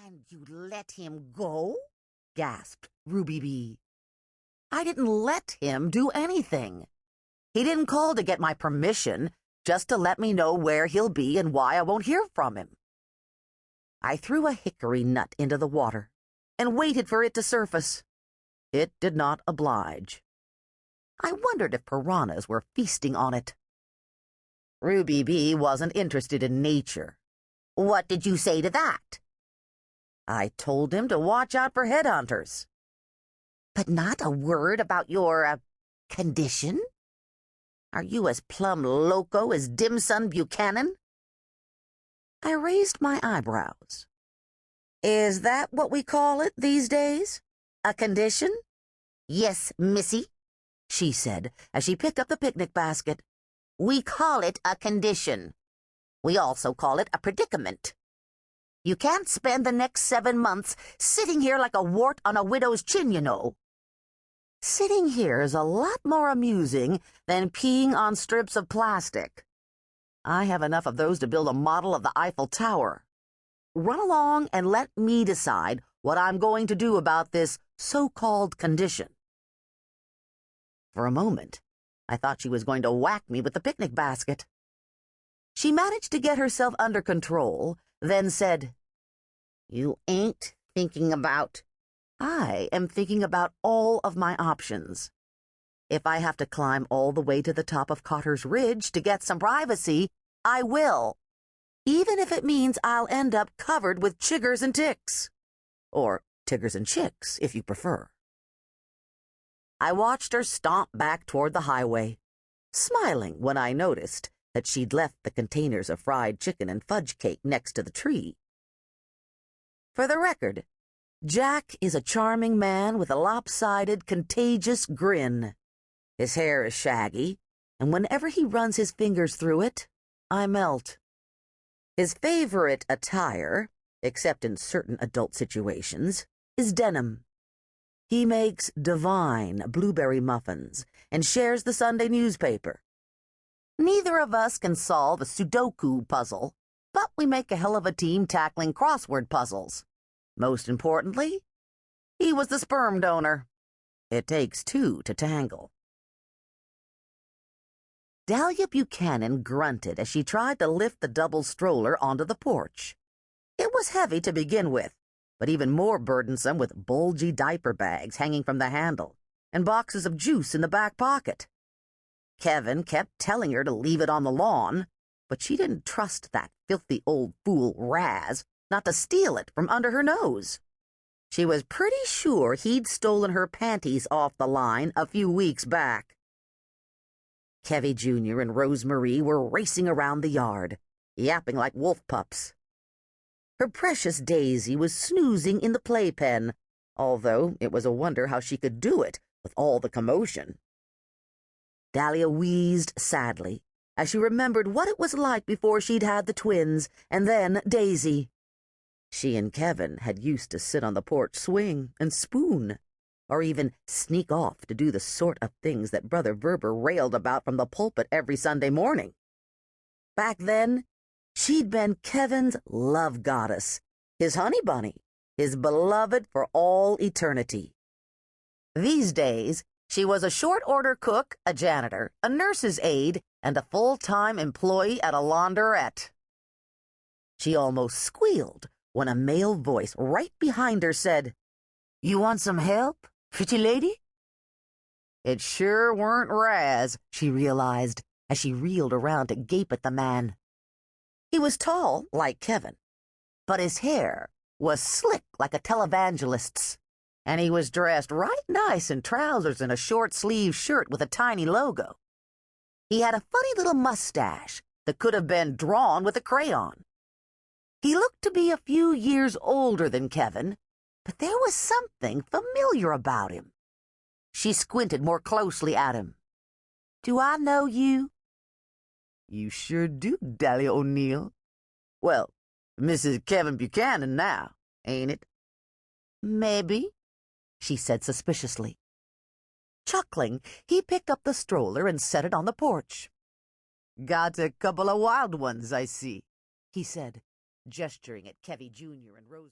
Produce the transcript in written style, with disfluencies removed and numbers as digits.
"And you let him go?" gasped Ruby Bee. "I didn't let him do anything. He didn't call to get my permission, just to let me know where he'll be and why I won't hear from him." I threw a hickory nut into the water and waited for it to surface. It did not oblige. I wondered if piranhas were feasting on it. Ruby Bee wasn't interested in nature. "What did you say to that?" "I told him to watch out for headhunters." "But not a word about your, condition? Are you as plumb loco as Dimson Buchanan?" I raised my eyebrows. "Is that what we call it these days? A condition?" "Yes, missy," she said as she picked up the picnic basket. "We call it a condition. We also call it a predicament. You can't spend the next 7 months sitting here like a wart on a widow's chin, you know." Sitting here is a lot more amusing than peeing on strips of plastic. I have enough of those to build a model of the Eiffel Tower. Run along and let me decide what I'm going to do about this so-called condition. For a moment, I thought she was going to whack me with the picnic basket. She managed to get herself under control, then said, "You ain't thinking about—" "I am thinking about all of my options. If I have to climb all the way to the top of Cotter's Ridge to get some privacy, I will, even if it means I'll end up covered with chiggers and ticks. Or tiggers and chicks, if you prefer." I watched her stomp back toward the highway, smiling when I noticed that she'd left the containers of fried chicken and fudge cake next to the tree. For the record, Jack is a charming man with a lopsided, contagious grin. His hair is shaggy, and whenever he runs his fingers through it, I melt. His favorite attire, except in certain adult situations, is denim. He makes divine blueberry muffins and shares the Sunday newspaper. Neither of us can solve a Sudoku puzzle, but we make a hell of a team tackling crossword puzzles. Most importantly, he was the sperm donor. It takes two to tangle. Dahlia Buchanan grunted as she tried to lift the double stroller onto the porch. It was heavy to begin with, but even more burdensome with bulgy diaper bags hanging from the handle and boxes of juice in the back pocket. Kevin kept telling her to leave it on the lawn, but she didn't trust that filthy old fool Raz not to steal it from under her nose. She was pretty sure he'd stolen her panties off the line a few weeks back. Kevy Jr. and Rosemarie were racing around the yard, yapping like wolf pups. Her precious Daisy was snoozing in the playpen, although it was a wonder how she could do it with all the commotion. Dahlia wheezed sadly as she remembered what it was like before she'd had the twins and then Daisy. She and Kevin had used to sit on the porch swing and spoon, or even sneak off to do the sort of things that Brother Verber railed about from the pulpit every Sunday morning. Back then, she'd been Kevin's love goddess, his honey bunny, his beloved for all eternity. These days, she was a short-order cook, a janitor, a nurse's aide, and a full-time employee at a laundrette. She almost squealed when a male voice right behind her said, "You want some help, pretty lady?" It sure weren't Raz, she realized, as she reeled around to gape at the man. He was tall, like Kevin, but his hair was slick like a televangelist's, and he was dressed right nice in trousers and a short-sleeved shirt with a tiny logo. He had a funny little mustache that could have been drawn with a crayon. He looked to be a few years older than Kevin, but there was something familiar about him. She squinted more closely at him. "Do I know you?" "You sure do, Dahlia O'Neill. Well, Mrs. Kevin Buchanan now, ain't it?" "Maybe," she said suspiciously. Chuckling, he picked up the stroller and set it on the porch. "Got a couple of wild ones, I see," he said, gesturing at Kevy Jr. and Rose.